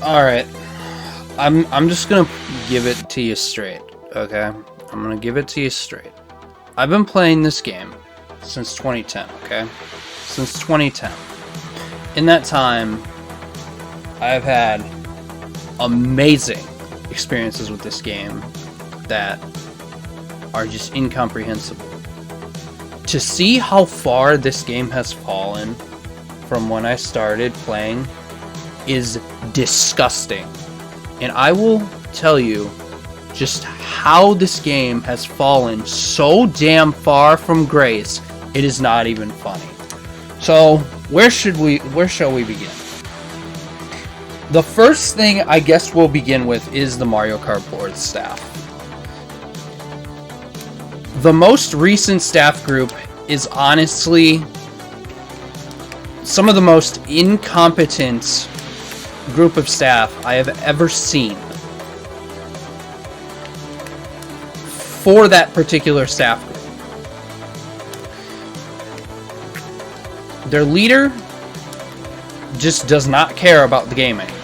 Alright. I'm just gonna give it to you straight, okay? I'm gonna give it to you straight. I've been playing this game since 2010, okay? Since 2010. In that time, I've had amazing experiences with this game that are just incomprehensible. To see how far this game has fallen from when I started playing is disgusting. And I will tell you just how this game has fallen so damn far from grace, it is not even funny. So, where shall we begin? The first thing I guess we'll begin with is the Mario Kart board staff. The most recent staff group is honestly some of the most incompetent group of staff I have ever seen for that particular staff group. Their leader just does not care about the game anymore.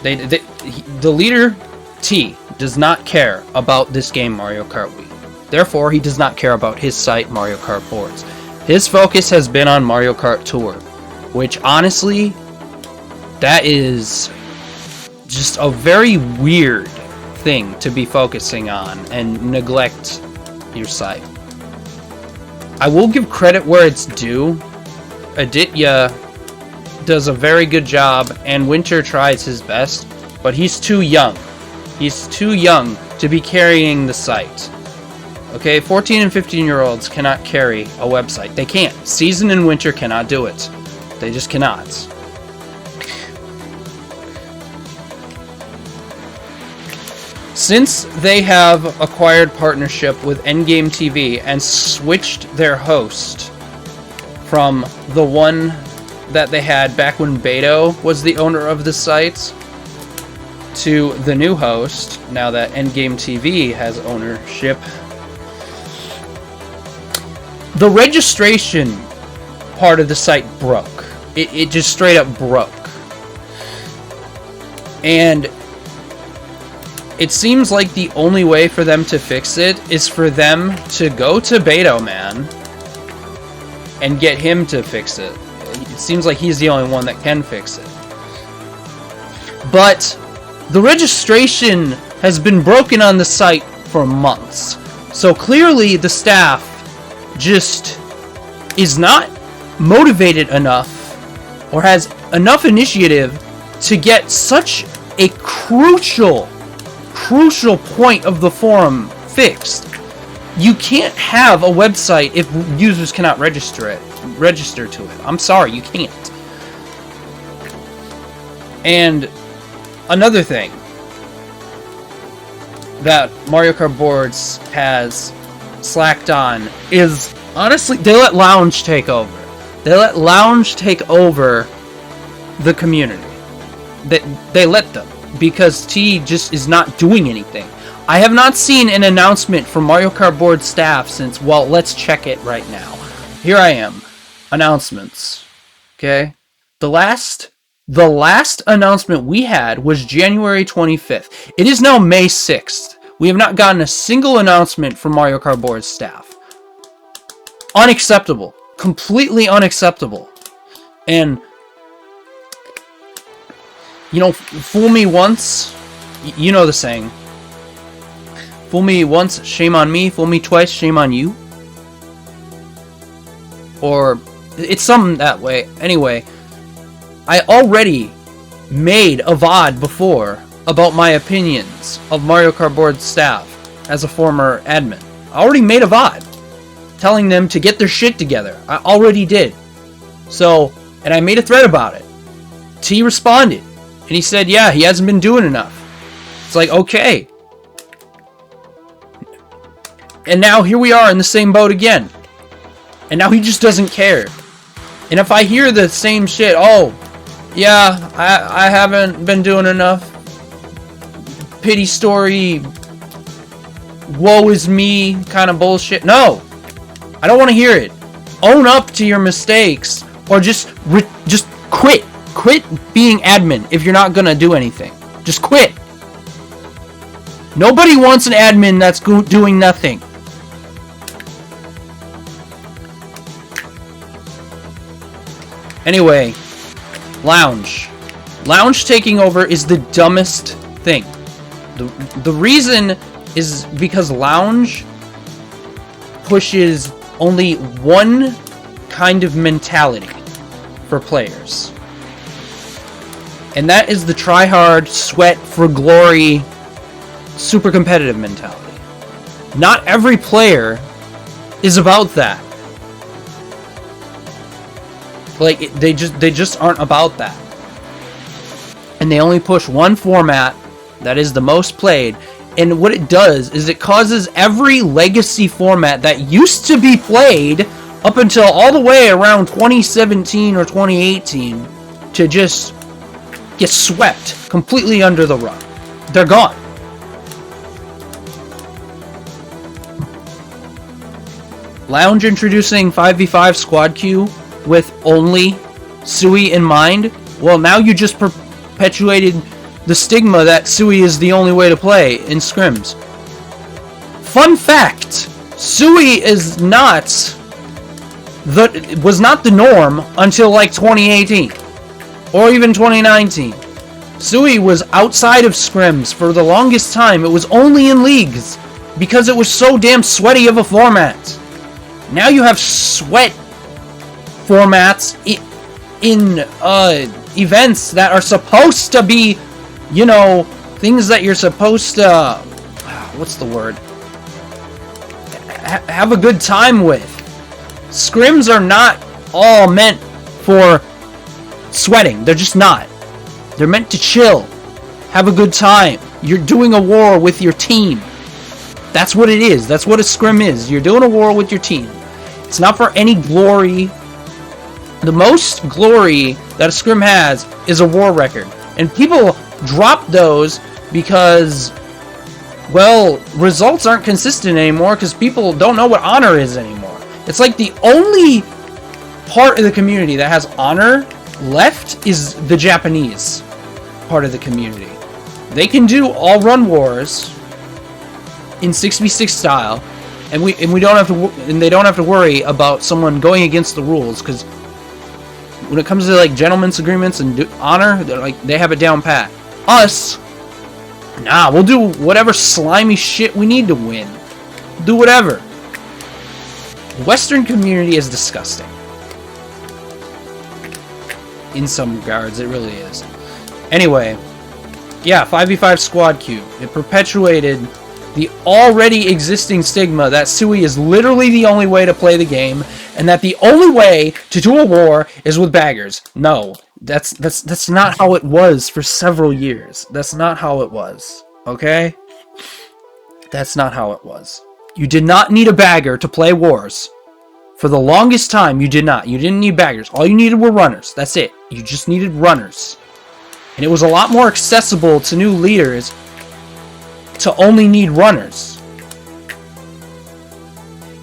The leader, T, does not care about this game, Mario Kart Wii. Therefore, he does not care about his site, Mario Kart Boards. His focus has been on Mario Kart Tour, which honestly, that is just a very weird thing to be focusing on and neglect your site. I will give credit where it's due. Aditya does a very good job, and Winter tries his best, but he's too young. He's too young to be carrying the site. Okay, 14 and 15-year-olds cannot carry a website. They can't. Season and Winter cannot do it. They just cannot. Since they have acquired partnership with Endgame TV and switched their host from the one that they had back when Beto was the owner of the site to the new host, now that Endgame TV has ownership, the registration part of the site broke. It just straight up broke. And it seems like the only way for them to fix it is for them to go to Beto Man and get him to fix it. It seems like he's the only one that can fix it. But the registration has been broken on the site for months. So clearly the staff just is not motivated enough or has enough initiative to get such a crucial point of the forum fixed. You can't have a website if users cannot register to it. I'm sorry, you can't. And another thing that Mario Kart Boards has slacked on is, honestly, they let Lounge take over. They let Lounge take over the community. They let them, because T just is not doing anything. I have not seen an announcement from Mario Kart Board staff since, well, let's check it right now. Here I am. Announcements. Okay? The last announcement we had was January 25th. It is now May 6th. We have not gotten a single announcement from Mario Kart Board staff. Unacceptable. Completely unacceptable. And, you know, fool me once, you know the saying. Fool me once, shame on me. Fool me twice, shame on you. Or, it's something that way. Anyway, I already made a VOD before about my opinions of Mario Kart Board staff as a former admin. I already made a VOD telling them to get their shit together. I already did. So, and I made a thread about it. T responded. And he said, yeah, he hasn't been doing enough. It's like, okay. And now here we are in the same boat again. And now he just doesn't care. And if I hear the same shit, oh, yeah, I haven't been doing enough. Pity story, woe is me kind of bullshit. No, I don't want to hear it. Own up to your mistakes, or just quit. quit being admin if you're not gonna do anything. Just quit. Nobody wants an admin that's doing nothing. Anyway, Lounge. Lounge taking over is the dumbest thing. The reason is because Lounge pushes only one kind of mentality for players. And that is the try hard, sweat for glory, super competitive mentality. Not every player is about that. Like, they just aren't about that. And they only push one format that is the most played. And what it does is it causes every legacy format that used to be played up until all the way around 2017 or 2018 to just get swept completely under the rug. They're gone. Lounge introducing 5v5 squad queue with only Sui in mind. Well, now you just perpetuated the stigma that Sui is the only way to play in scrims. Fun fact, Sui was not the norm until like 2018 or even 2019. Sui was outside of scrims for the longest time. It was only in leagues because it was so damn sweaty of a format. Now you have sweat formats in events that are supposed to be, you know, things that you're supposed to, what's the word? Have a good time with. Scrims are not all meant for sweating. They're just not. They're meant to chill. Have a good time. You're doing a war with your team. That's what it is. That's what a scrim is. You're doing a war with your team. It's not for any glory. The most glory that a scrim has is a war record. And people drop those because, well, results aren't consistent anymore because people don't know what honor is anymore. It's like the only part of the community that has honor left is the Japanese part of the community. They can do all run wars in 6v6 style, and we don't have to, and they don't have to worry about someone going against the rules, because when it comes to like gentlemen's agreements and honor, they have it down pat. Us, nah, we'll do whatever slimy shit we need to win. Do whatever. The Western community is disgusting. In some regards, it really is. Anyway, yeah, 5v5 squad queue. It perpetuated the already existing stigma that Sui is literally the only way to play the game, and that the only way to do a war is with baggers. No, that's not how it was for several years. That's not how it was. Okay? That's not how it was. You did not need a bagger to play wars. For the longest time, you did not. You didn't need baggers. All you needed were runners. That's it. You just needed runners. And it was a lot more accessible to new leaders to only need runners.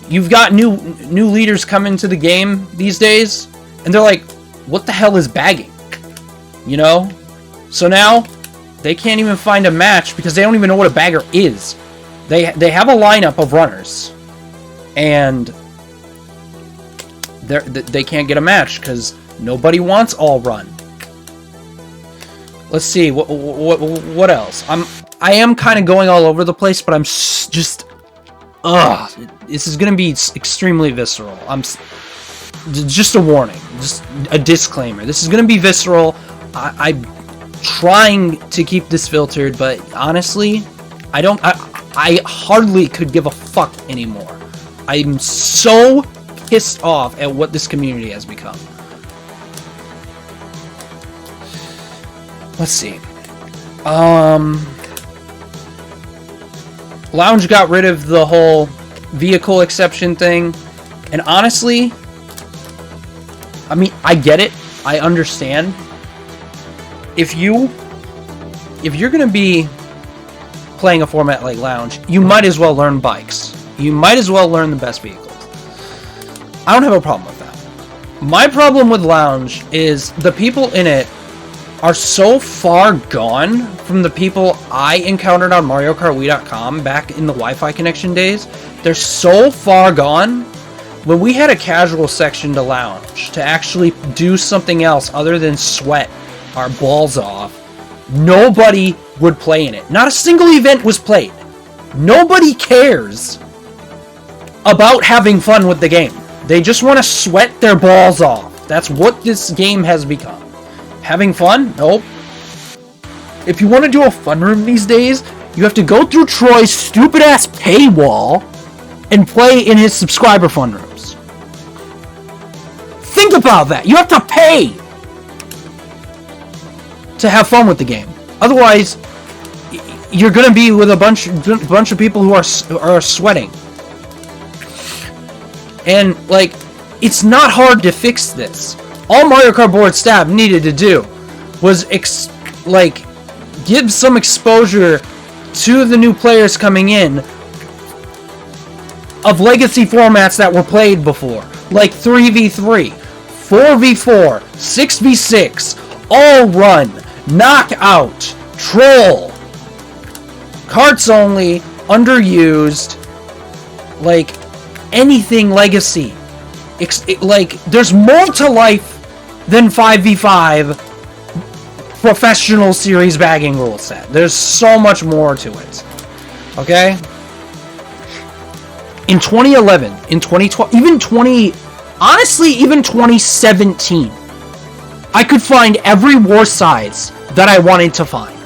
You've got new leaders come into the game these days, and they're like, what the hell is bagging? You know? So now, they can't even find a match because they don't even know what a bagger is. They have a lineup of runners, and they can't get a match because nobody wants all run. Let's see, what else? I am kind of going all over the place, but I'm just, this is gonna be extremely visceral. Just a warning, just a disclaimer. This is gonna be visceral. I'm trying to keep this filtered, but honestly, I hardly could give a fuck anymore. I'm so pissed off at what this community has become. Let's see. Lounge got rid of the whole vehicle exception thing, and honestly, I mean, I get it. I understand. If you're gonna be playing a format like Lounge, you might as well learn bikes. You might as well learn the best vehicles. I don't have a problem with that. My problem with Lounge is the people in it are so far gone from the people I encountered on MarioKartWii.com back in the Wi-Fi connection days. They're so far gone. When we had a casual section to lounge, to actually do something else other than sweat our balls off, nobody would play in it. Not a single event was played. Nobody cares about having fun with the game. They just want to sweat their balls off. That's what this game has become. Having fun? Nope. If you want to do a fun room these days, you have to go through Troy's stupid-ass paywall and play in his subscriber fun rooms. Think about that. You have to pay to have fun with the game. Otherwise, you're gonna be with a bunch of people who are sweating. And like, it's not hard to fix this. All Mario Kart Board staff needed to do was give some exposure to the new players coming in of legacy formats that were played before, like 3v3, 4v4, 6v6, all run, knockout, troll, carts only, underused, like anything legacy. There's more to life than 5v5 professional series bagging rule set. There's so much more to it. Okay? In 2011, in 2012, even 2017, I could find every war size that I wanted to find.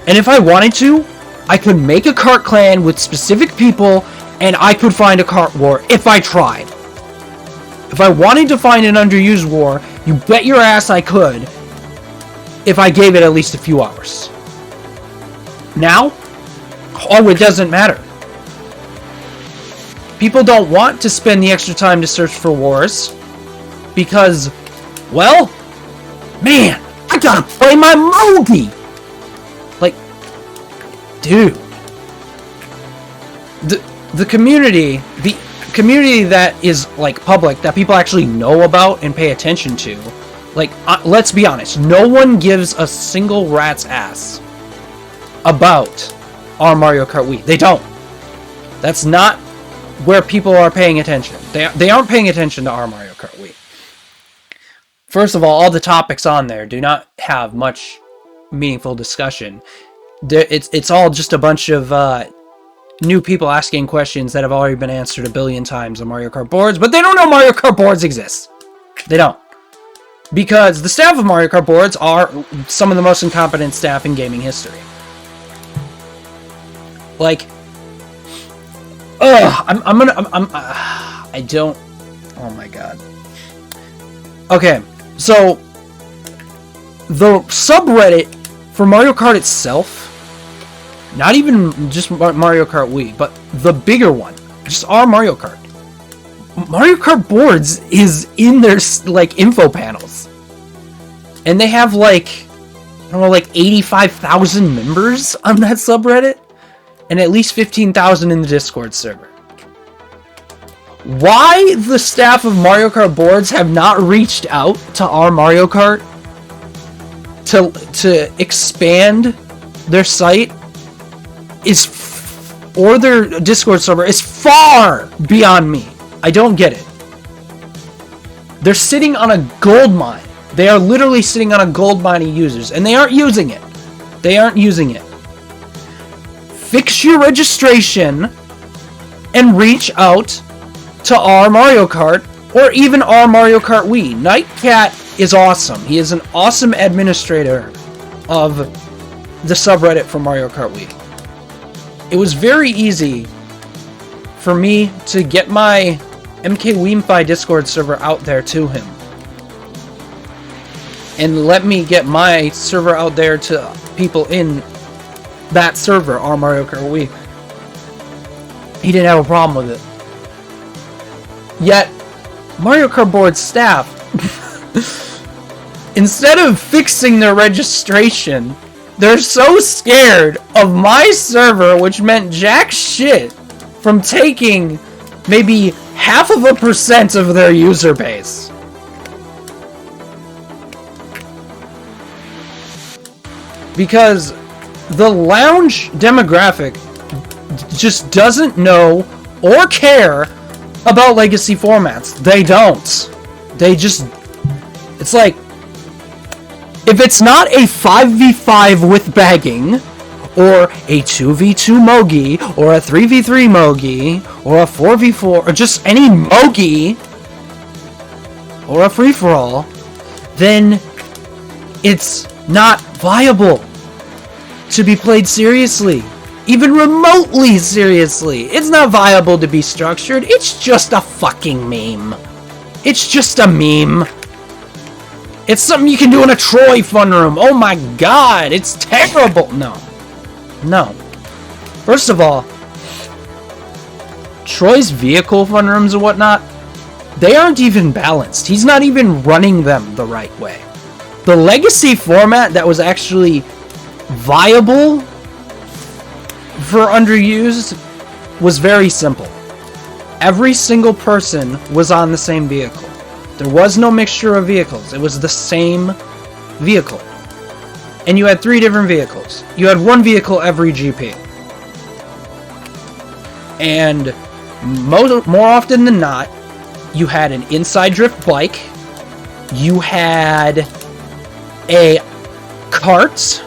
And if I wanted to, I could make a cart clan with specific people, and I could find a cart war if I tried. If I wanted to find an underused war, you bet your ass I could, if I gave it at least a few hours. Now, oh, it doesn't matter. People don't want to spend the extra time to search for wars because, well, man, I gotta play my Mogi! Like, dude. The community that is, like, public, that people actually know about and pay attention to, like, let's be honest, no one gives a single rat's ass about our Mario Kart Wii. They don't. That's not where people are paying attention. They aren't paying attention to our Mario Kart Wii. First of all the topics on there do not have much meaningful discussion. It's all just a bunch of new people asking questions that have already been answered a billion times on Mario Kart boards, but they don't know Mario Kart boards exist. They don't. Because the staff of Mario Kart boards are some of the most incompetent staff in gaming history. Like, I don't, oh my god. Okay, so, the subreddit for Mario Kart itself, not even just Mario Kart Wii, but the bigger one, just our Mario Kart. Mario Kart boards is in their, like, info panels. And they have, like, I don't know, like 85,000 members on that subreddit. And at least 15,000 in the Discord server. Why the staff of Mario Kart boards have not reached out to our Mario Kart to expand their site or their Discord server is far beyond me. I don't get it. They're sitting on a gold mine. They are literally sitting on a gold mine of users, and they aren't using it. They aren't using it. Fix your registration and reach out to our Mario Kart or even our Mario Kart Wii. Nightcat is awesome. He is an awesome administrator of the subreddit for Mario Kart Wii. It was very easy for me to get my MK Wiimfi Discord server out there to him. And let me get my server out there to people in that server, our Mario Kart Wii. He didn't have a problem with it. Yet, Mario Kart board staff, instead of fixing their registration, they're so scared of my server, which meant jack shit, from taking maybe 0.5% of their user base. Because the lounge demographic just doesn't know or care about legacy formats. They don't. They just... It's like, if it's not a 5v5 with bagging, or a 2v2 Mogi, or a 3v3 Mogi, or a 4v4, or just any Mogi, or a free-for-all, then it's not viable to be played seriously. Even remotely seriously. It's not viable to be structured. It's just a fucking meme. It's just a meme. It's something you can do in a Troy fun room. Oh my god, it's terrible. No. No. First of all, Troy's vehicle fun rooms and whatnot, they aren't even balanced. He's not even running them the right way. The legacy format that was actually viable for underused was very simple. Every single person was on the same vehicle. There was no mixture of vehicles. It was the same vehicle. And you had 3 different vehicles. You had 1 vehicle every GP. And more often than not, you had an inside drift bike, you had a kart,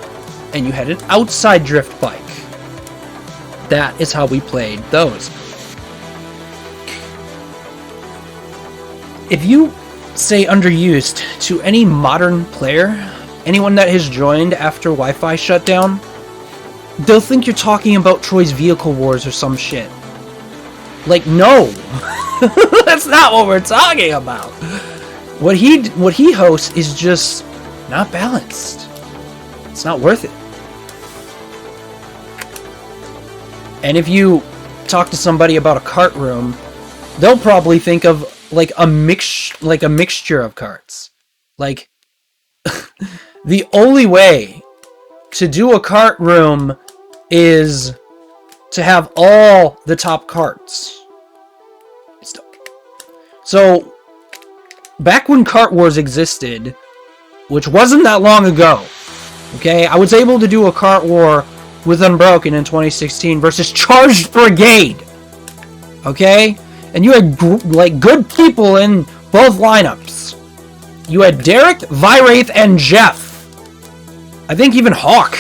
and you had an outside drift bike. That is how we played those. If you say underused to any modern player, anyone that has joined after Wi-Fi shut down, they'll think you're talking about Troy's Vehicle Wars or some shit. Like, no! That's not what we're talking about! What he hosts is just not balanced. It's not worth it. And if you talk to somebody about a cart room, they'll probably think of like a mixture of carts. Like, the only way to do a cart room is to have all the top carts. So, back when Kart Wars existed, which wasn't that long ago, okay, I was able to do a Kart War with Unbroken in 2016 versus Charged Brigade, okay? And you had, like, good people in both lineups. You had Derek, Viraith, and Jeff. I think even Hawk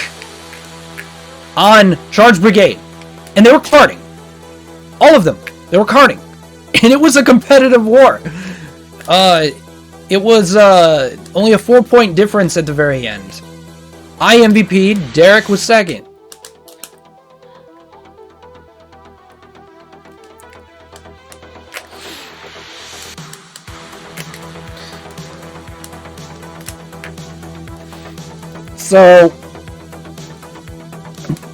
on Charged Brigade. And they were karting. All of them. They were karting. And it was a competitive war. It was only a 4-point difference at the very end. I MVP'd, Derek was second. So,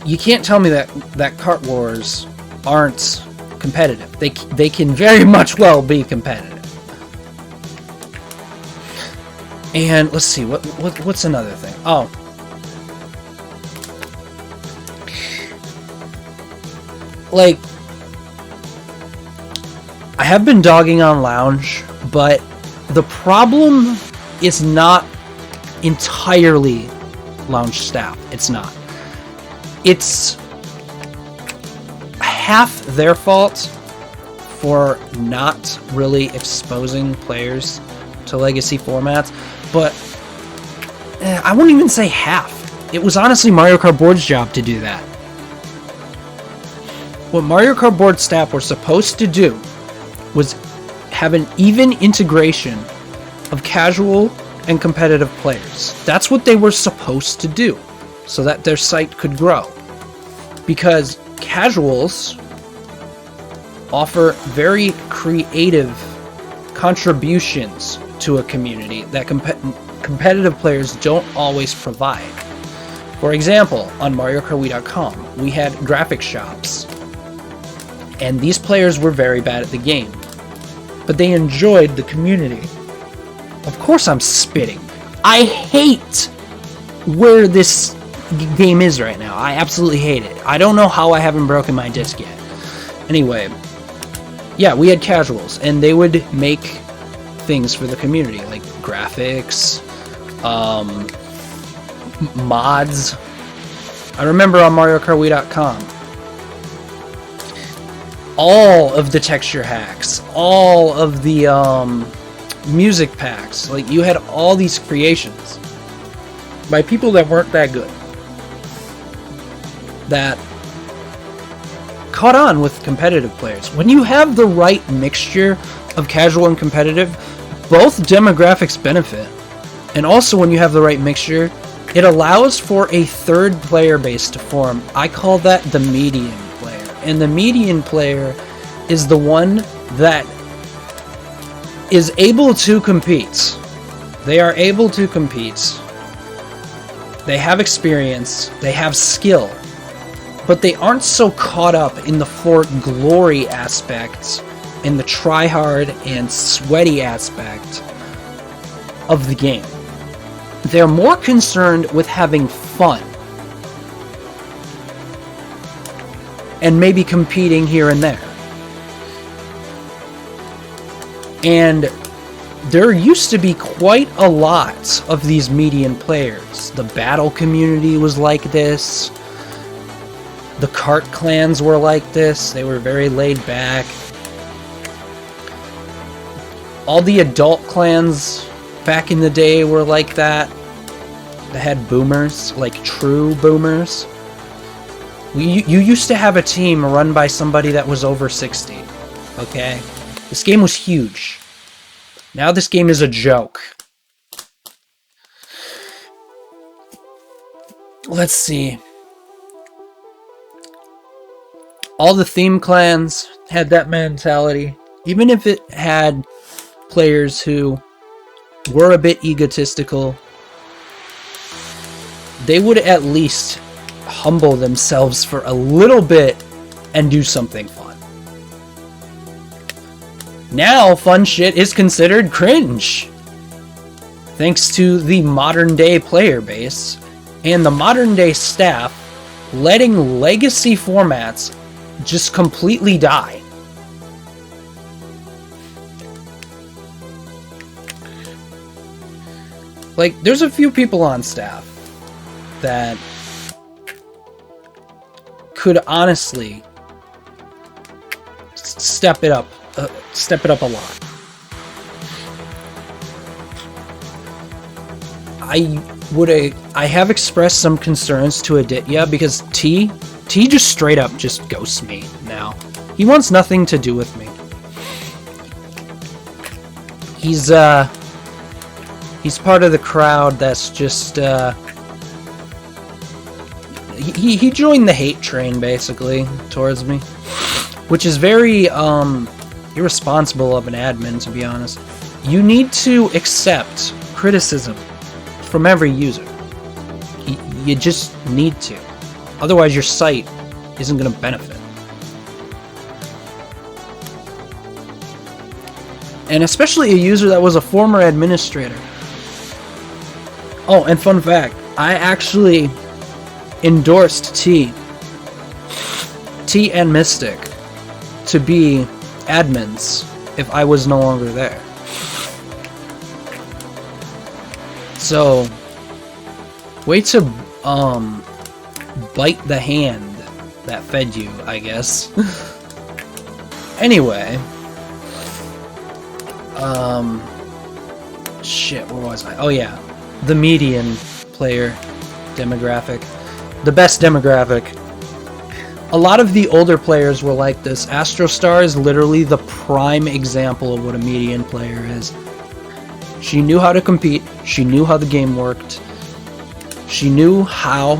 you can't tell me that Kart Wars aren't competitive. They can very much well be competitive. And let's see, what's another thing? Oh. Like, I have been dogging on Lounge, but the problem is not entirely Lounge staff. It's not. It's half their fault for not really exposing players to legacy formats, but I wouldn't even say half. It was honestly Mario Kart Board's job to do that. What Mario Kart Board staff were supposed to do was have an even integration of casual and competitive players. That's what they were supposed to do, so that their site could grow. Because casuals offer very creative contributions to a community that competitive players don't always provide. For example, on MarioKart.com, we had graphic shops, and these players were very bad at the game, but they enjoyed the community. Of course I'm spitting. I hate where this game is right now. I absolutely hate it. I don't know how I haven't broken my disc yet. Anyway, yeah, we had casuals, and they would make things for the community, like graphics, mods, I remember on MarioKart.com, all of the texture hacks, all of the music packs, like you had all these creations by people that weren't that good, that caught on with competitive players. When you have the right mixture of casual and competitive, both demographics benefit. And also when you have the right mixture, it allows for a third player base to form. I call that the median player. And the median player is the one that is able to compete. They are able to compete. They have experience, they have skill, but they aren't so caught up in the Fort Glory aspect, in the try-hard and sweaty aspect of the game. They're more concerned with having fun and maybe competing here and there. And there used to be quite a lot of these median players. The battle community was like this. The kart clans were like this. They were very laid back. All the adult clans back in the day were like that. They had boomers, like true boomers. You used to have a team run by somebody that was over 60. Okay? This game was huge. Now this game is a joke. Let's see. All the theme clans had that mentality. Even if it had players who were a bit egotistical, they would at least humble themselves for a little bit and do something fun. Now fun shit is considered cringe, thanks to the modern day player base and the modern day staff letting legacy formats just completely die. Like, there's a few people on staff that could honestly step it up a lot. I have expressed some concerns to Aditya because T just straight up just ghosts me now. He wants nothing to do with me. He's part of the crowd that's just he joined the hate train basically towards me, which is very irresponsible of an admin, to be honest. You need to accept criticism from every user. You just need to. Otherwise your site isn't going to benefit. And especially a user that was a former administrator. Oh, and fun fact, I actually endorsed T and Mystic to be admins if I was no longer there. So, way to bite the hand that fed you, I guess. Anyway, shit, where was I? Oh yeah, the median player demographic, the best demographic. A lot of the older players were like this. Astrostar is literally the prime example of what a median player is. She knew how to compete, she knew how the game worked, she knew how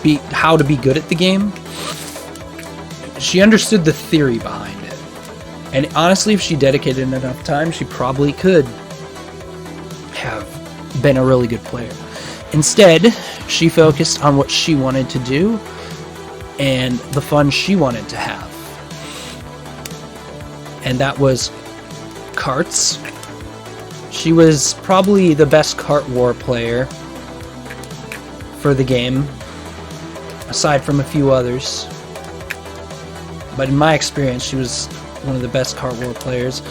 to be good at the game. She understood the theory behind it. And honestly, if she dedicated enough time, she probably could have been a really good player. Instead, she focused on what she wanted to do and the fun she wanted to have. And that was karts. She was probably the best Kart War player for the game, aside from a few others. But in my experience, she was one of the best Kart War players.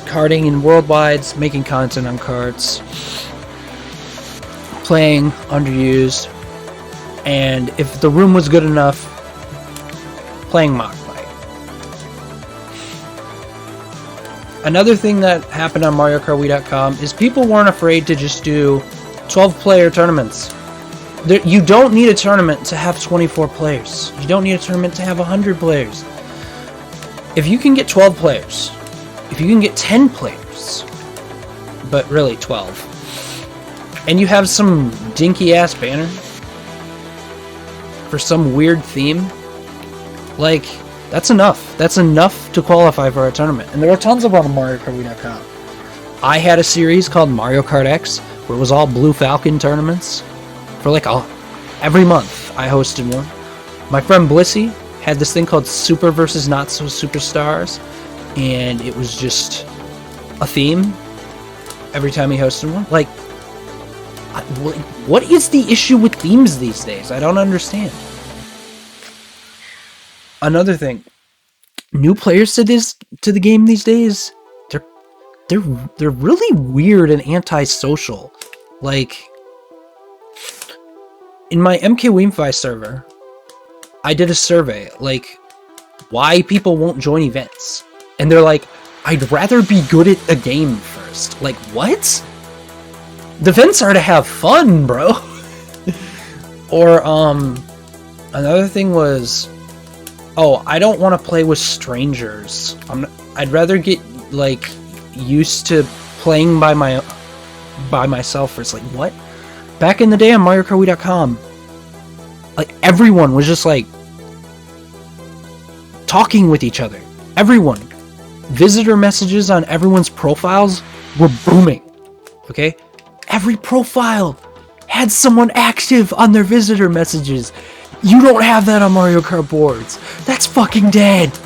Kart carding in Worldwides, making content on carts, playing underused, and if the room was good enough, playing Mock Fight. Another thing that happened on MarioKart.com is people weren't afraid to just do 12-player tournaments. You don't need a tournament to have 24 players. You don't need a tournament to have 100 players. If you can get 12 players, if you can get 10 players, but really 12, and you have some dinky-ass banner for some weird theme, like, that's enough. That's enough to qualify for a tournament. And there are tons of them on MarioKart.com. I had a series called Mario Kart X, where it was all Blue Falcon tournaments. For like every month, I hosted one. My friend Blissey had this thing called Super vs. Not So Superstars, and it was just a theme every time he hosted one. Like, what is the issue with themes these days? I don't understand. Another thing, new players to the game these days, they're really weird and antisocial. Like, in my MK Weemfi server, I did a survey, like, why people won't join events. And they're like, I'd rather be good at a game first. Like, what? The events are to have fun, bro. Or, another thing was, oh, I don't want to play with strangers. I'd rather get, like, used to playing by myself first. Like, what? Back in the day on MarioKart.com, like, everyone was just, like, talking with each other. Everyone. Visitor messages on everyone's profiles were booming. Okay? Every profile had someone active on their visitor messages. You don't have that on Mario Kart boards. That's fucking dead.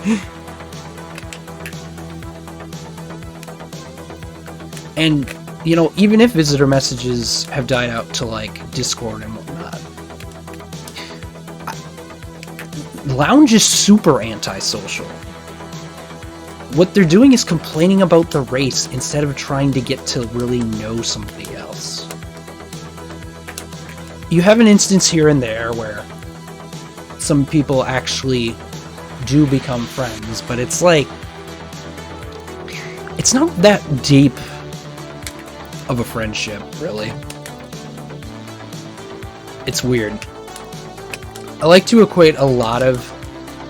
And, you know, even if visitor messages have died out to, like, Discord and whatnot, Lounge is super antisocial. What they're doing is complaining about the race instead of trying to get to really know somebody else. You have an instance here and there where some people actually do become friends, but it's like, it's not that deep of a friendship, really. It's weird. I like to equate a lot of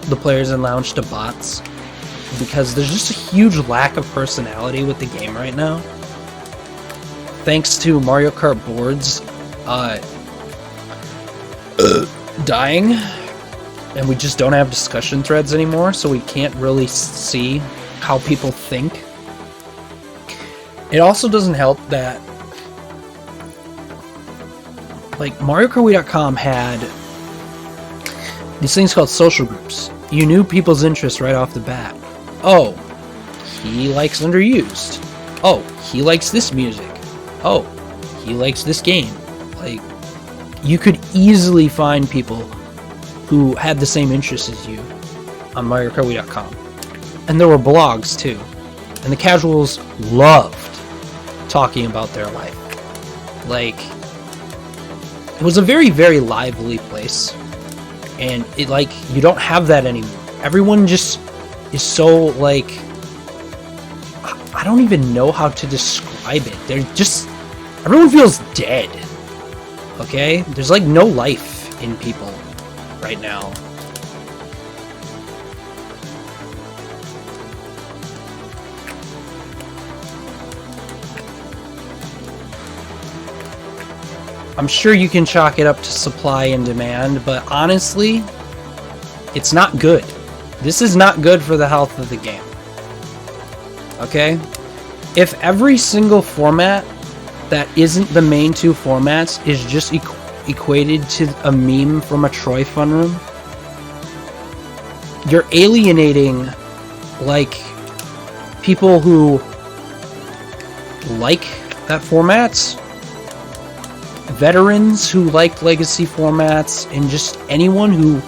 the players in Lounge to bots, because there's just a huge lack of personality with the game right now. Thanks to Mario Kart boards dying, and we just don't have discussion threads anymore, so we can't really see how people think. It also doesn't help that, like, MarioKart.com had these things called social groups. You knew people's interests right off the bat. Oh, he likes Underused. Oh, he likes this music. Oh, he likes this game. Like, you could easily find people who had the same interests as you on MarioKart.com. And there were blogs too. And the casuals loved talking about their life. Like, it was a very, very lively place. And it, like, you don't have that anymore. Everyone just is so, like, I don't even know how to describe it. They're just, everyone feels dead. Okay? There's, like, no life in people right now. I'm sure you can chalk it up to supply and demand, but honestly, it's not good. This is not good for the health of the game. Okay? If every single format that isn't the main two formats is just equated to a meme from a Troy fun room, you're alienating, like, people who like that format, veterans who like legacy formats, and just anyone who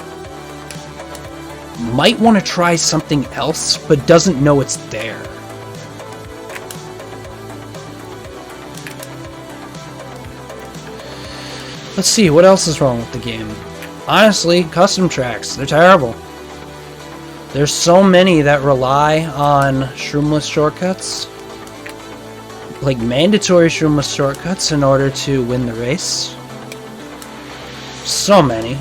might want to try something else but doesn't know it's there. Let's see, what else is wrong with the game? Honestly, custom tracks, they're terrible. There's so many that rely on shroomless shortcuts. Like mandatory shroomless shortcuts in order to win the race. So many.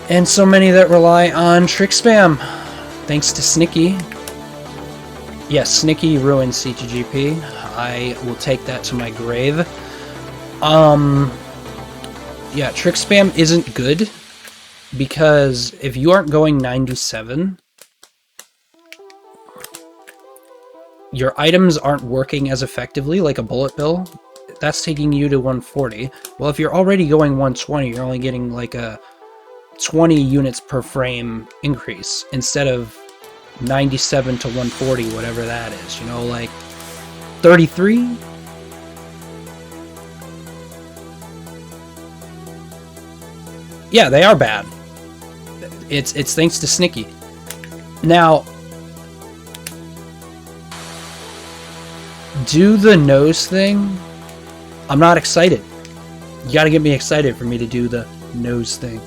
And so many that rely on trick spam. Thanks to Snicky. Yes, Snicky ruined CTGP. I will take that to my grave. Yeah, trick spam isn't good. Because if you aren't going 97, your items aren't working as effectively, like a bullet bill. That's taking you to 140. Well, if you're already going 120, you're only getting like a 20 units per frame increase instead of 97 to 140, whatever that is. You know, like 33? Yeah, they are bad. It's thanks to Snicky. Now, do the nose thing. I'm not excited. You gotta get me excited for me to do the nose thing.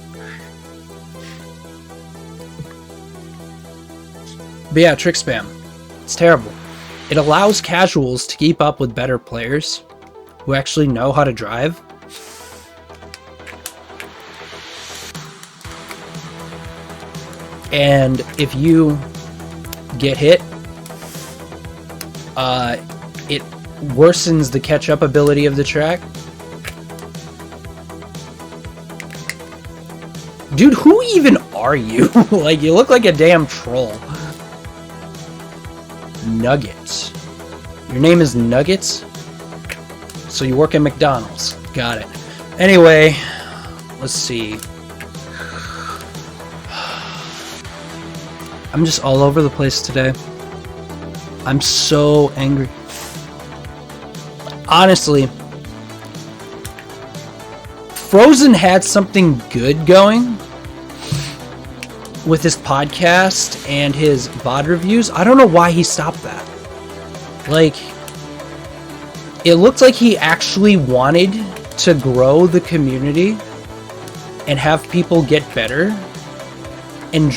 But yeah, trick spam. It's terrible. It allows casuals to keep up with better players who actually know how to drive. And if you get hit, it worsens the catch-up ability of the track. Dude, who even are you? Like, you look like a damn troll. Nuggets. Your name is Nuggets? So you work at McDonald's. Got it. Anyway, let's see. I'm just all over the place today. I'm so angry. Honestly, Frozen had something good going with his podcast and his VOD reviews. I don't know why he stopped that. Like, it looked like he actually wanted to grow the community and have people get better and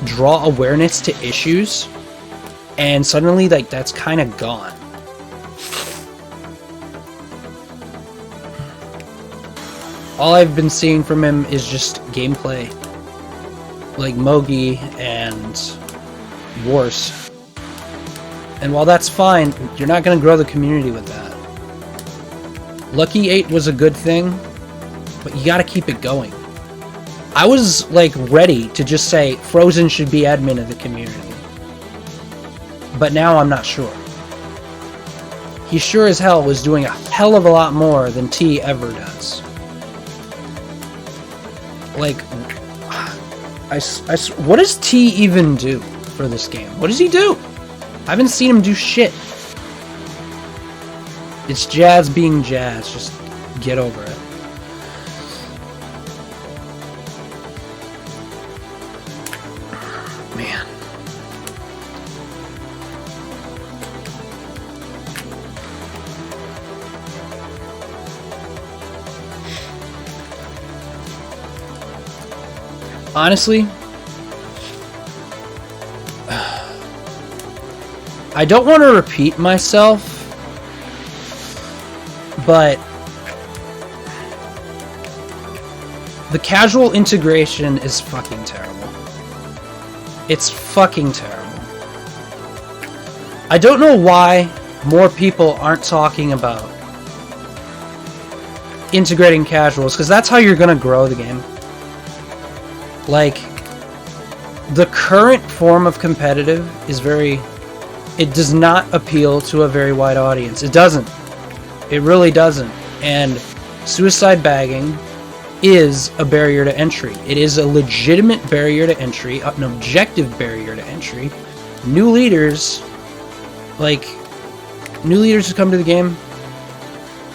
draw awareness to issues, and suddenly like that's kind of gone. All I've been seeing from him is just gameplay, like Mogi and Wars. And while that's fine, you're not going to grow the community with that. Lucky 8 was a good thing, but you got to keep it going. I was like ready to just say Frozen should be admin of the community. But now I'm not sure. He sure as hell was doing a hell of a lot more than T ever does. Like, what does T even do for this game? What does he do? I haven't seen him do shit. It's Jazz being Jazz. Just get over it. Man. Honestly, I don't want to repeat myself, but the casual integration is fucking terrible. It's fucking terrible. I don't know why more people aren't talking about integrating casuals, because that's how you're gonna grow the game. Like, the current form of competitive is it does not appeal to a very wide audience. It doesn't. It really doesn't. And suicide bagging is a barrier to entry. It is a legitimate barrier to entry, an objective barrier to entry. New leaders who come to the game,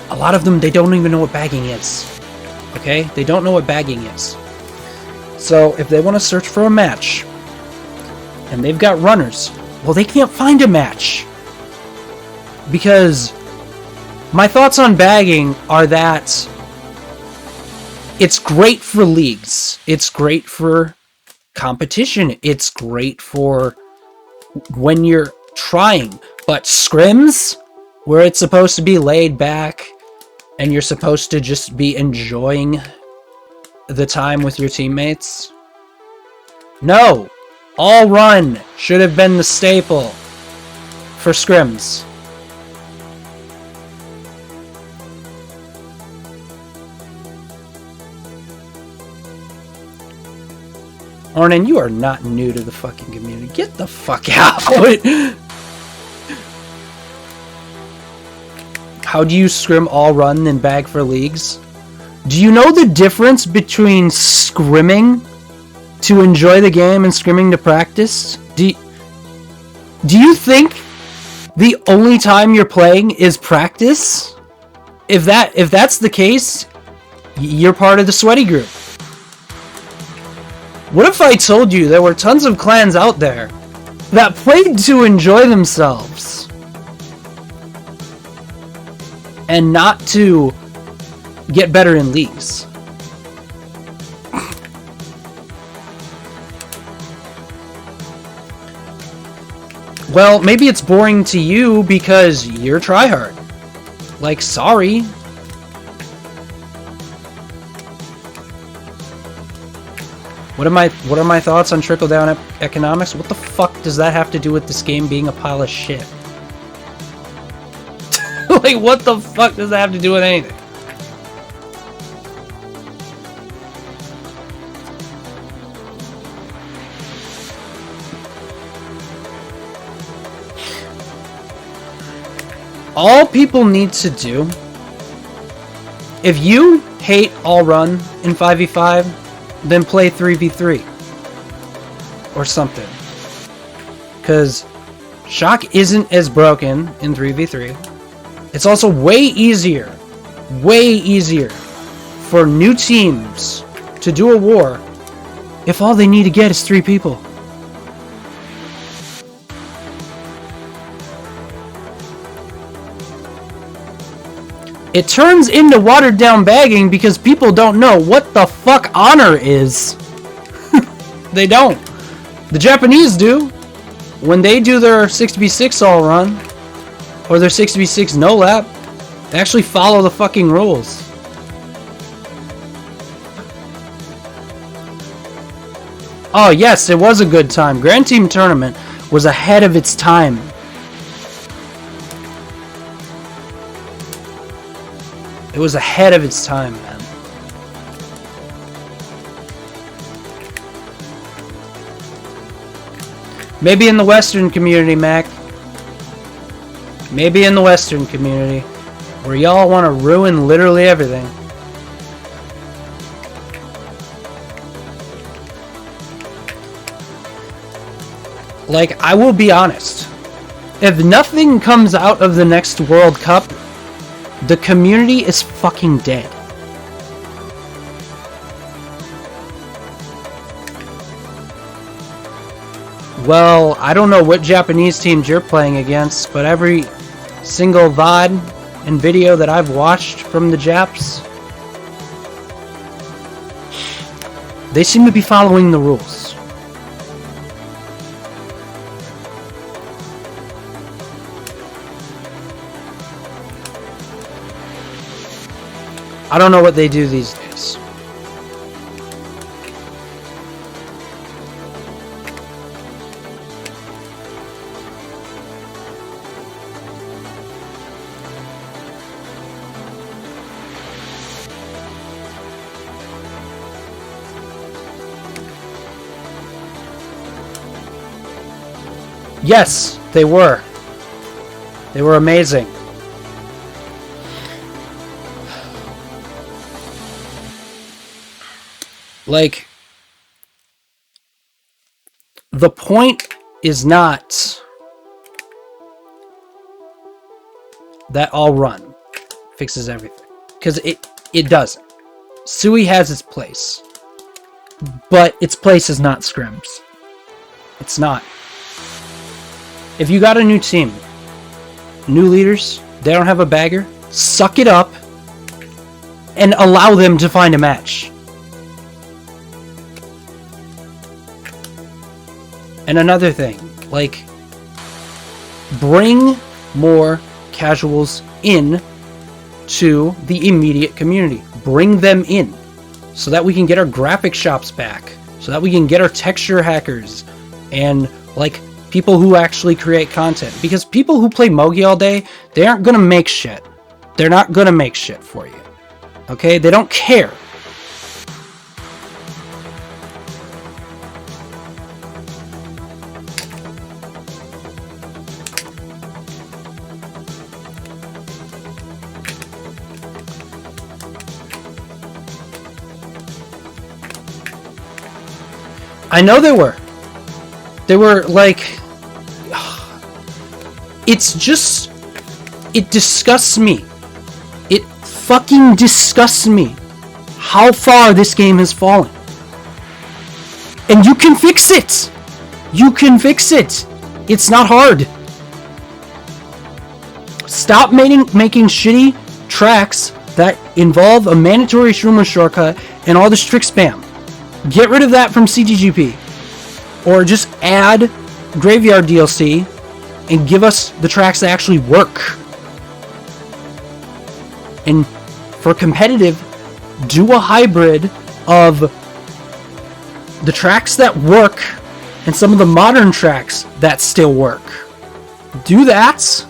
a lot of them, they don't even know what bagging is. Okay? They don't know what bagging is. So if they want to search for a match, and they've got runners, well, they can't find a match. Because My thoughts on bagging are that it's great for leagues. It's great for competition. It's great for when you're trying. But scrims, where it's supposed to be laid back and you're supposed to just be enjoying the time with your teammates. No! All run should have been the staple for scrims. Ornan, you are not new to the fucking community. Get the fuck out. How do you scrim all run and bag for leagues? Do you know the difference between scrimming to enjoy the game and scrimming to practice? Do you think the only time you're playing is practice? If that's the case, you're part of the sweaty group. What if I told you there were tons of clans out there that played to enjoy themselves and not to get better in leagues? Well, maybe it's boring to you because you're tryhard. Like, sorry. What are my thoughts on trickle-down economics? What the fuck does that have to do with this game being a pile of shit? Like, what the fuck does that have to do with anything? All people need to do, if you hate all run in 5v5, then play 3v3 or something. Because Shock isn't as broken in 3v3. It's also way easier for new teams to do a war if all they need to get is 3 people. It turns into watered down bagging because people don't know what the fuck honor is. They don't. The Japanese do. When they do their 6v6 all run, or their 6v6 no lap, they actually follow the fucking rules. Oh yes, it was a good time. Grand Team Tournament was ahead of its time. It was ahead of its time, man. Maybe in the Western community, Mac. Maybe in the Western community, where y'all want to ruin literally everything. Like, I will be honest. If nothing comes out of the next World Cup, the community is fucking dead. Well, I don't know what Japanese teams you're playing against, but every single VOD and video that I've watched from the Japs, they seem to be following the rules. I don't know what they do these days. Yes, they were. They were amazing. Like, the point is not that all run fixes everything, because it doesn't. Sui has its place, but its place is not scrims. It's not. If you got a new team, new leaders, they don't have a bagger, suck it up, and allow them to find a match. And another thing, like, bring more casuals in to the immediate community. Bring them in so that we can get our graphic shops back, so that we can get our texture hackers and like people who actually create content. Because people who play Mogi all day, they aren't gonna make shit. They're not gonna make shit for you. Okay? They don't care. I know they were. They were like... It's just... It disgusts me. It fucking disgusts me how far this game has fallen. And you can fix it! You can fix it! It's not hard. Stop making shitty tracks that involve a mandatory Shroomer shortcut and all this trick spam. Get rid of that from CTGP. Or just add Graveyard DLC and give us the tracks that actually work. And for competitive, do a hybrid of the tracks that work and some of the modern tracks that still work. Do that.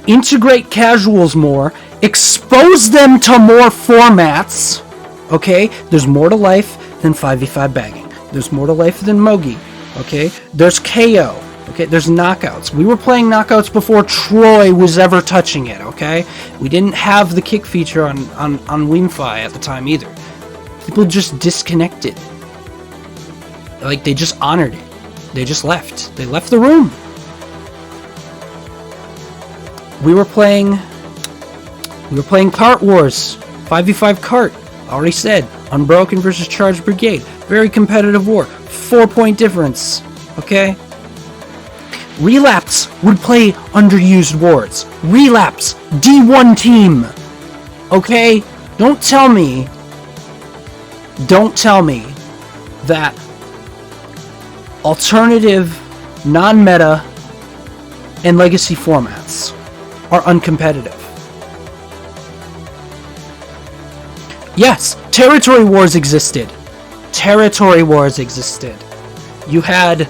Integrate casuals more. Expose them to more formats. Okay? There's more to life than 5v5 bagging. There's more to life than Mogi. Okay? There's KO. Okay? There's knockouts. We were playing knockouts before Troy was ever touching it. Okay? We didn't have the kick feature on WeamFi at the time either. People just disconnected. Like, they just honored it. They just left. They left the room. We were playing Cart Wars. 5v5 Cart. Already said. Unbroken versus Charged Brigade. Very competitive war. 4-point difference. Okay? Relapse would play underused wars. Relapse. D1 team. Okay? Don't tell me that alternative, non-meta, and legacy formats are uncompetitive. Yes, territory wars existed. Territory wars existed. You had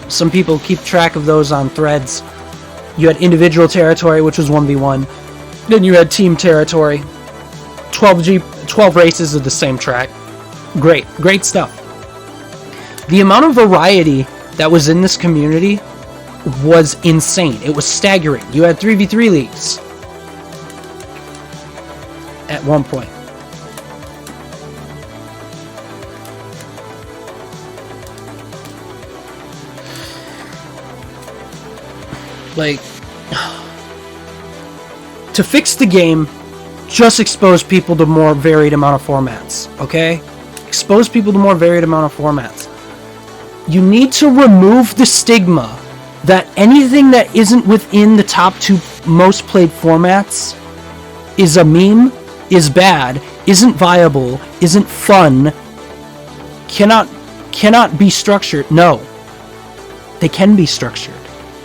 some people keep track of those on threads. You had individual territory, which was 1v1. Then you had team territory. 12 races of the same track. Great stuff. The amount of variety that was in this community was insane. It was staggering. You had 3v3 leagues at one point. Like, to fix the game, just expose people to more varied amount of formats, okay? Expose people to more varied amount of formats. You need to remove the stigma that anything that isn't within the top 2 most played formats is a meme, is bad, isn't viable, isn't fun, cannot be structured. No. They can be structured.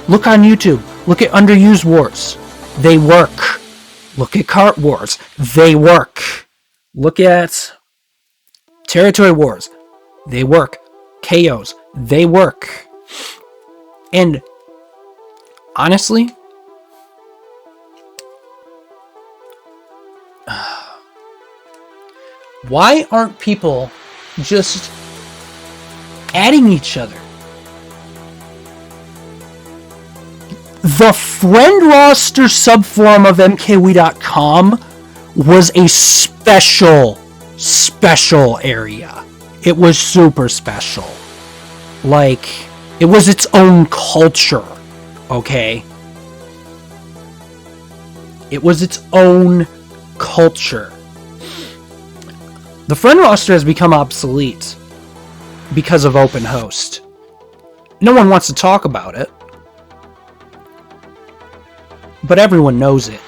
Look on YouTube. Look at Underused Wars. They work. Look at Cart Wars. They work. Look at Territory Wars. They work. KOs. They work. And honestly, why aren't people just adding each other? The friend roster subforum of mkwe.com was a special area. It was super special. Like, it was its own culture, okay? It was its own culture. The friend roster has become obsolete because of OpenHost. No one wants to talk about it. but everyone knows it.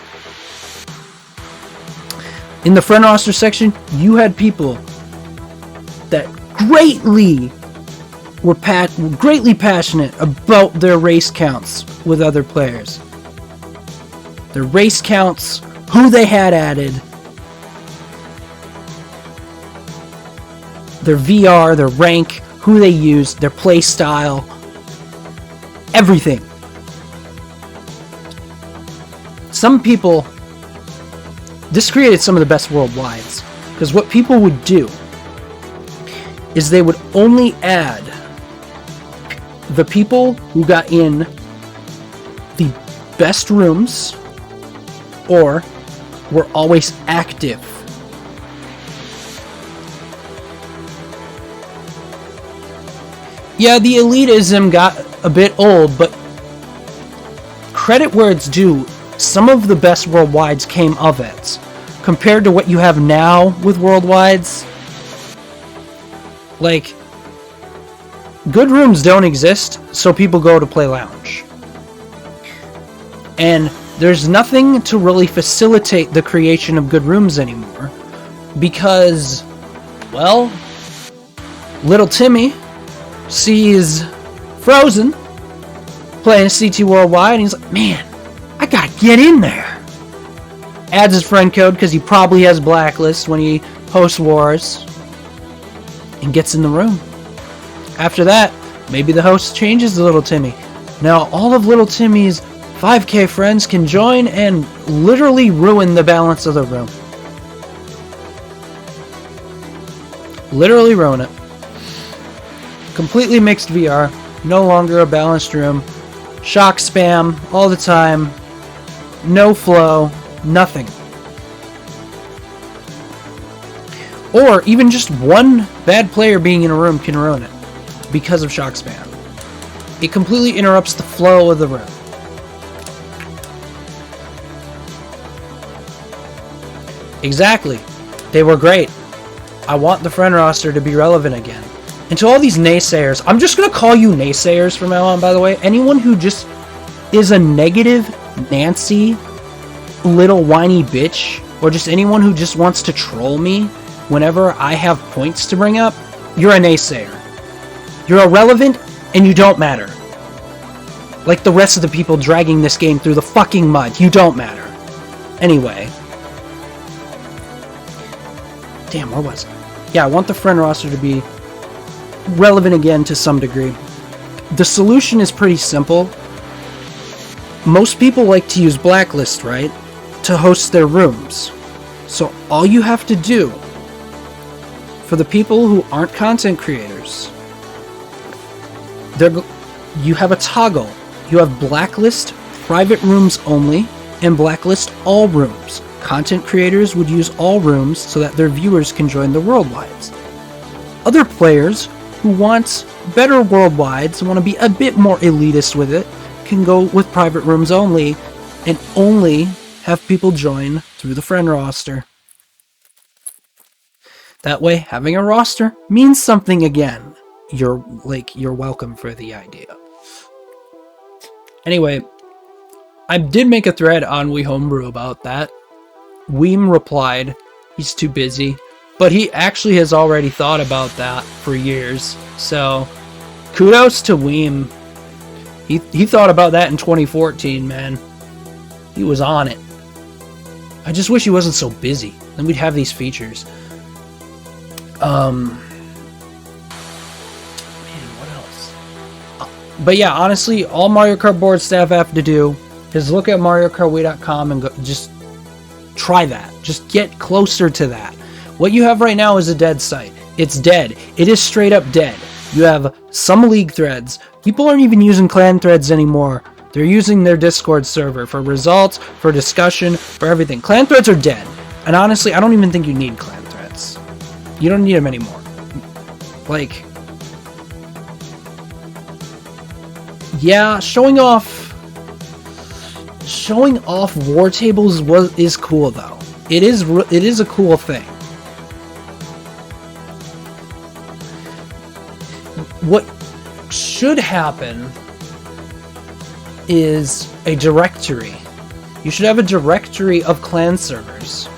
In the friend roster section, you had people that were greatly passionate about their race counts with other players. Their race counts, who they had added, their VR, their rank, who they used, their play style, everything. Some people, this created some of the best worldwides, because what people would do is they would only add the people who got in the best rooms or were always active. Yeah, the elitism got a bit old, but credit where it's due, some of the best worldwides came of it. Compared to what you have now with worldwides, like, good rooms don't exist, so people go to play lounge. And there's nothing to really facilitate the creation of good rooms anymore, because, well, little Timmy sees Frozen playing CT Worldwide, and he's like, man, I gotta get in there. Adds his friend code because he probably has Blacklist when he hosts Wars, and gets in the room. After that, maybe the host changes to Little Timmy. Now all of Little Timmy's 5K friends can join and literally ruin the balance of the room. Literally ruin it. Completely mixed VR, no longer a balanced room. Shock spam all the time. No flow, nothing. Or even just one bad player being in a room can ruin it because of shock spam. It completely interrupts the flow of the room. Exactly. They were great. I want the friend roster to be relevant again. And to all these naysayers, I'm just going to call you naysayers from now on, by the way. Anyone who just is a negative Nancy, little whiny bitch, or just anyone who just wants to troll me whenever I have points to bring up, you're a naysayer. You're irrelevant, and you don't matter. Like the rest of the people dragging this game through the fucking mud, you don't matter. Anyway. Damn, where was I? Yeah, I want the friend roster to be relevant again to some degree. The solution is pretty simple. Most people like to use Blacklist, right? To host their rooms. So all you have to do for the people who aren't content creators, you have a toggle. You have Blacklist private rooms only and Blacklist all rooms. Content creators would use all rooms so that their viewers can join the worldwides. Other players who want better worldwides and want to be a bit more elitist with it can go with private rooms only and only have people join through the friend roster. That way, having a roster means something again. You're welcome for the idea. Anyway, I did make a thread on We Homebrew about that. Weem replied, he's too busy. But he actually has already thought about that for years. So, kudos to Weem. He thought about that in 2014, man. He was on it. I just wish he wasn't so busy. Then we'd have these features. Man, what else? But yeah, honestly, all Mario Kart board staff have to do is look at MarioKartWii.com and go, just try that. Just get closer to that. What you have right now is a dead site. It's dead. It is straight up dead. You have some league threads. People aren't even using clan threads anymore. They're using their Discord server for results, for discussion, for everything. Clan threads are dead. And honestly, I don't even think you need clan threads. You don't need them anymore. Like, yeah, showing off war tables is cool though. It is a cool thing. What should happen is a directory You should have a directory of clan servers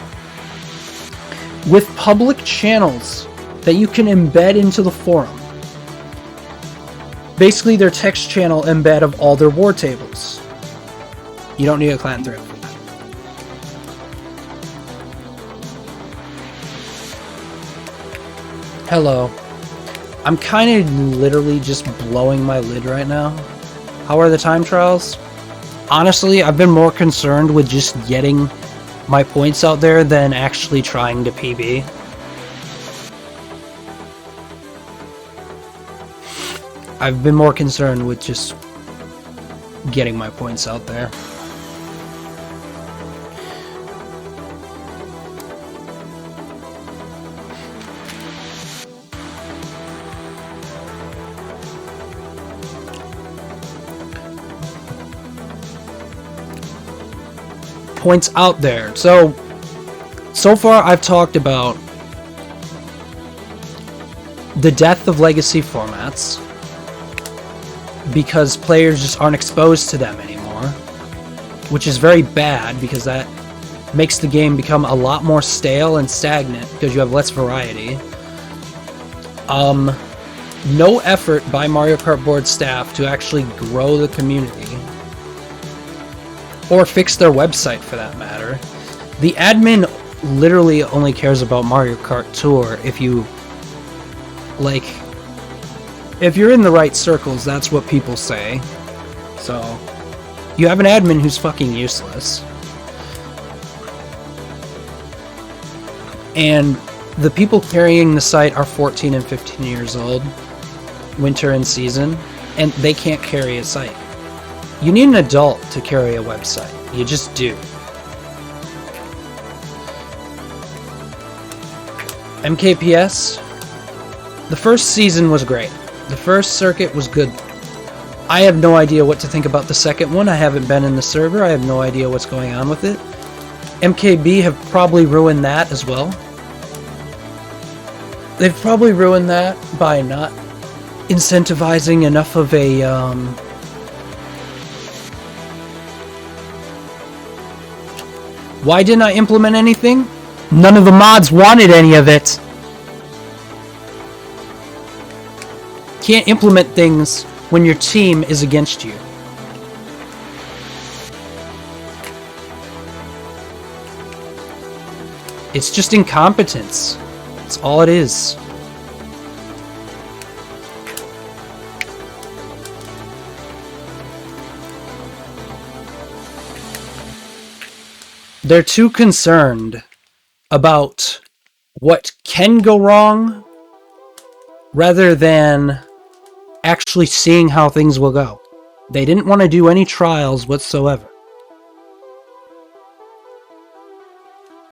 with public channels that you can embed into the forum. Basically their text channel embed of all their war tables. You don't need a clan thread for that. Hello. I'm kind of literally just blowing my lid right now. How are the time trials? Honestly, I've been more concerned with just getting my points out there than actually trying to PB. I've been more concerned with just getting my points out there. Points out there. So far I've talked about the death of legacy formats because players just aren't exposed to them anymore, which is very bad because that makes the game become a lot more stale and stagnant because you have less variety. No effort by Mario Kart board staff to actually grow the community or fix their website for that matter. The admin literally only cares about Mario Kart Tour if you, like, if you're in the right circles, that's what people say. So, you have an admin who's fucking useless. And the people carrying the site are 14 and 15 years old, winter and season, and they can't carry a site. You need an adult to carry a website. You just do. MKPS, the first season was great. The first circuit was good. I have no idea what to think about the second one. I haven't been in the server. I have no idea what's going on with it. MKB have probably ruined that as well. They've probably ruined that by not incentivizing enough of a Why didn't I implement anything? None of the mods wanted any of it. Can't implement things when your team is against you. It's just incompetence. That's all it is. They're too concerned about what can go wrong rather than actually seeing how things will go. They didn't want to do any trials whatsoever.